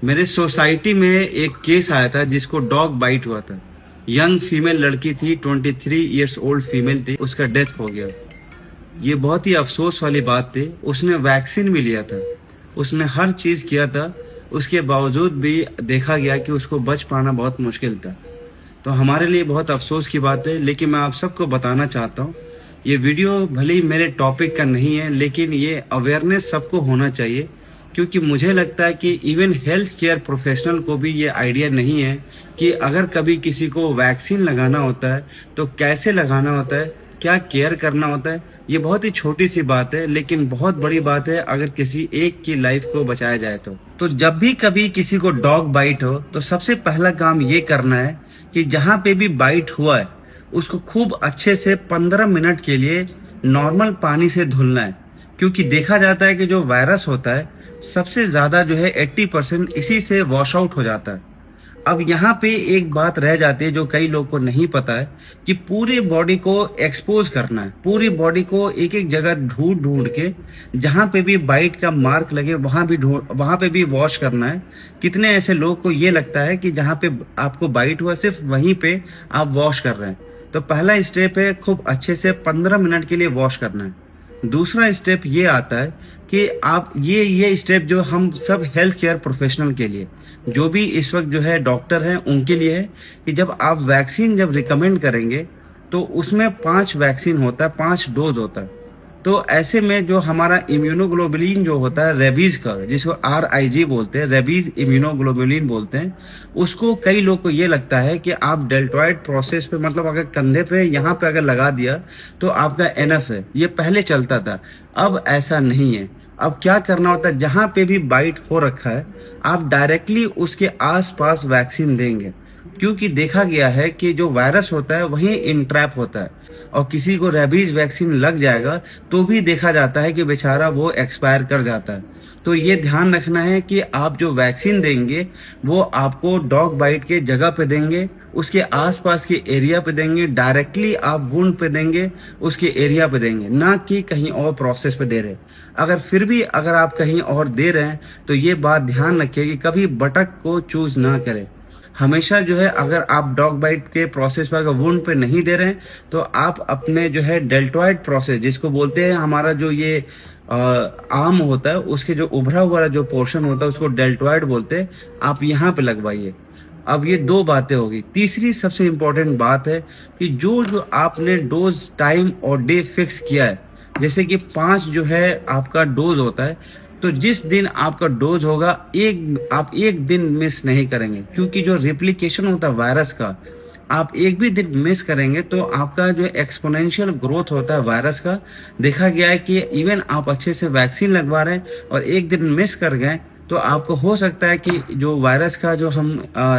मेरे सोसाइटी में एक केस आया था जिसको डॉग बाइट हुआ था। यंग फीमेल लड़की थी, 23 इयर्स ओल्ड फीमेल थी, उसका डेथ हो गया। ये बहुत ही अफसोस वाली बात थी। उसने वैक्सीन भी लिया था, उसने हर चीज किया था, उसके बावजूद भी देखा गया कि उसको बच पाना बहुत मुश्किल था। तो हमारे लिए बहुत अफसोस की बात है, लेकिन मैं आप सबको बताना चाहता हूँ, ये वीडियो भले ही मेरे टॉपिक का नहीं है, लेकिन ये अवेयरनेस सबको होना चाहिए। क्योंकि मुझे लगता है कि इवन हेल्थ केयर प्रोफेशनल को भी ये आइडिया नहीं है कि अगर कभी किसी को वैक्सीन लगाना होता है तो कैसे लगाना होता है, क्या केयर करना होता है। ये बहुत ही छोटी सी बात है, लेकिन बहुत बड़ी बात है अगर किसी एक की लाइफ को बचाया जाए तो जब भी कभी किसी को डॉग बाइट हो तो सबसे पहला काम ये करना है कि जहाँ पे भी बाइट हुआ है उसको खूब अच्छे से 15 मिनट के लिए नॉर्मल पानी से धुलना है। क्योंकि देखा जाता है कि जो वायरस होता है सबसे ज्यादा जो है 80% इसी से वॉश आउट हो जाता है। अब यहाँ पे एक बात रह जाती है जो कई लोग को नहीं पता है कि पूरी बॉडी को एक्सपोज करना है, पूरी बॉडी को एक एक जगह ढूंढ ढूंढ के जहाँ पे भी बाइट का मार्क लगे वहां पे भी वॉश करना है। कितने ऐसे लोग को ये लगता है कि जहाँ पे आपको बाइट हुआ सिर्फ वहीं पे आप वॉश कर रहे हैं। तो पहला स्टेप है खूब अच्छे से 15 मिनट के लिए वॉश करना है। दूसरा स्टेप ये आता है कि आप ये स्टेप जो हम सब हेल्थ केयर प्रोफेशनल के लिए, जो भी इस वक्त जो है डॉक्टर हैं उनके लिए है कि जब आप वैक्सीन जब रिकमेंड करेंगे तो उसमें 5 वैक्सीन होता है, 5 डोज होता है। तो ऐसे में जो हमारा इम्यूनोग्लोबुलिन जो होता है रेबीज का, जिसको RIG बोलते हैं, रेबीज इम्यूनोग्लोबुलिन बोलते हैं, उसको कई लोग को ये लगता है कि आप डेल्टॉइड प्रोसेस पे, मतलब अगर कंधे पे यहाँ पे अगर लगा दिया तो आपका एनफ है। ये पहले चलता था, अब ऐसा नहीं है। अब क्या करना होता है, जहां पे भी बाइट हो रखा है आप डायरेक्टली उसके आसपास वैक्सीन देंगे। क्योंकि देखा गया है कि जो वायरस होता है वही इंट्रैप होता है, और किसी को रेबीज वैक्सीन लग जाएगा तो भी देखा जाता है कि बेचारा वो एक्सपायर कर जाता है। तो ये ध्यान रखना है कि आप जो वैक्सीन देंगे वो आपको डॉग बाइट के जगह पे देंगे, उसके आसपास के एरिया पे देंगे, डायरेक्टली आप वुंड पे देंगे, उसके एरिया पे देंगे, ना कि कहीं और प्रोसेस पे दे रहे। अगर फिर भी अगर आप कहीं और दे रहे हैं तो ये बात ध्यान रखिए कि कभी बटक को चूज ना करें। हमेशा जो है अगर आप डॉग बाइट के प्रोसेस पर अगर वुंड पे नहीं दे रहे हैं तो आप अपने जो है डेल्टॉइड प्रोसेस, जिसको बोलते हैं हमारा जो ये आर्म होता है, उसके जो उभरा हुआ जो पोर्शन होता है उसको डेल्टॉइड बोलते हैं, आप यहाँ पे लगवाइए। अब ये 2 बातें होगी। तीसरी सबसे इम्पोर्टेंट बात है कि जो आपने डोज टाइम और डे फिक्स किया है, जैसे कि 5 जो है आपका डोज होता है, तो जिस दिन आपका डोज होगा आप एक दिन मिस नहीं करेंगे। क्योंकि जो रिप्लिकेशन होता है वायरस का, आप एक भी दिन मिस करेंगे तो आपका जो एक्सपोनेंशियल ग्रोथ होता है वायरस का, देखा गया है कि इवन आप अच्छे से वैक्सीन लगवा रहे हैं और एक दिन मिस कर गए तो आपको हो सकता है कि जो वायरस का जो हम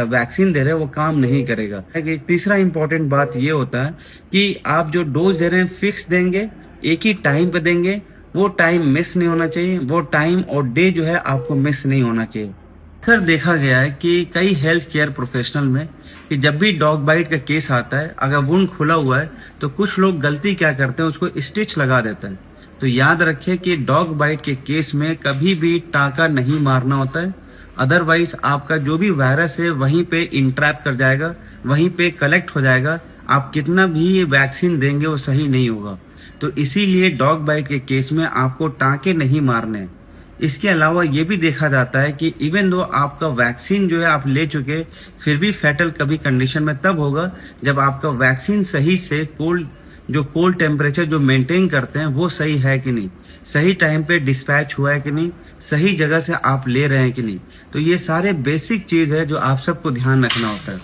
वैक्सीन दे रहे हैं वो काम नहीं करेगा। तीसरा इंपॉर्टेंट बात ये होता है कि आप जो डोज दे रहे हैं फिक्स देंगे, एक ही टाइम पे देंगे, वो टाइम मिस नहीं होना चाहिए, वो टाइम और डे जो है आपको मिस नहीं होना चाहिए। अक्सर देखा गया है कि कई हेल्थ केयर प्रोफेशनल में कि जब भी डॉग बाइट का केस आता है, अगर वुंड खुला हुआ है तो कुछ लोग गलती क्या करते हैं, उसको स्टिच लगा देते हैं। तो याद रखिए कि डॉग बाइट के केस में कभी भी टाँका नहीं मारना होता है, अदरवाइज आपका जो भी वायरस है वहीं पे इंट्रैप कर जाएगा, वहीं पे कलेक्ट हो जाएगा। आप कितना भी वैक्सीन देंगे वो सही नहीं होगा। तो इसीलिए डॉग बाइट के केस में आपको टाँके नहीं मारने हैं। इसके अलावा ये भी देखा जाता है कि इवन दो आपका वैक्सीन जो है आप ले चुके, फिर भी फैटल कभी कंडीशन में तब होगा जब आपका वैक्सीन सही से कोल्ड टेम्परेचर जो मेंटेन करते हैं वो सही है कि नहीं, सही टाइम पे डिस्पैच हुआ है कि नहीं, सही जगह से आप ले रहे हैं कि नहीं। तो ये सारे बेसिक चीज है जो आप सबको ध्यान रखना होता है।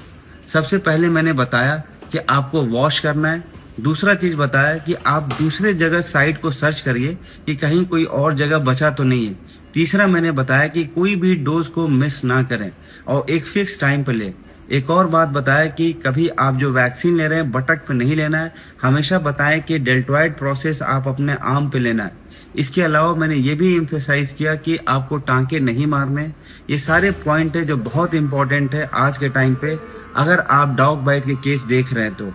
सबसे पहले मैंने बताया कि आपको वॉश करना है। दूसरा चीज बताया कि आप दूसरे जगह साइट को सर्च करिए कि कहीं कोई और जगह बचा तो नहीं है। तीसरा मैंने बताया कि कोई भी डोज को मिस ना करें और एक फिक्स टाइम पे ले। एक और बात बताया कि कभी आप जो वैक्सीन ले रहे हैं बटक पे नहीं लेना है, हमेशा बताएं कि डेल्टॉइड प्रोसेस आप अपने आर्म पे लेना है। इसके अलावा मैंने ये भी एम्फेसाइज किया कि आपको टांके नहीं मारने। ये सारे पॉइंट है जो बहुत इंपॉर्टेंट है आज के टाइम पे अगर आप डॉग बाइट के केस देख रहे हैं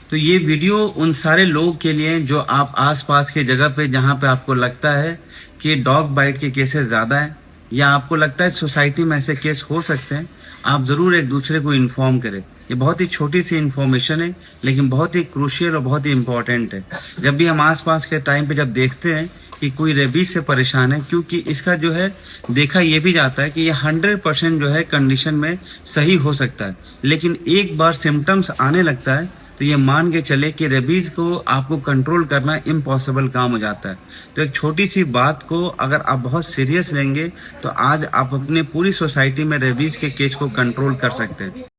तो ये वीडियो उन सारे लोगों के लिए जो आप आसपास के जगह पे जहां पे आपको लगता है कि डॉग बाइट के केसेस ज्यादा है, या आपको लगता है सोसाइटी में ऐसे केस हो सकते हैं, आप जरूर एक दूसरे को इन्फॉर्म करें। ये बहुत ही छोटी सी इन्फॉर्मेशन है, लेकिन बहुत ही क्रूशियल और बहुत ही इम्पोर्टेंट है। जब भी हम आसपास के टाइम पे जब देखते हैं कि कोई रेबीज से परेशान है, क्योंकि इसका जो है देखा ये भी जाता है कि ये 100% जो है कंडीशन में सही हो सकता है, लेकिन एक बार सिम्टम्स आने लगता है तो ये मान के चले कि रेबीज को आपको कंट्रोल करना इम्पॉसिबल काम हो जाता है। तो एक छोटी सी बात को अगर आप बहुत सीरियस लेंगे तो आज आप अपने पूरी सोसाइटी में रेबीज के केस को कंट्रोल कर सकते हैं।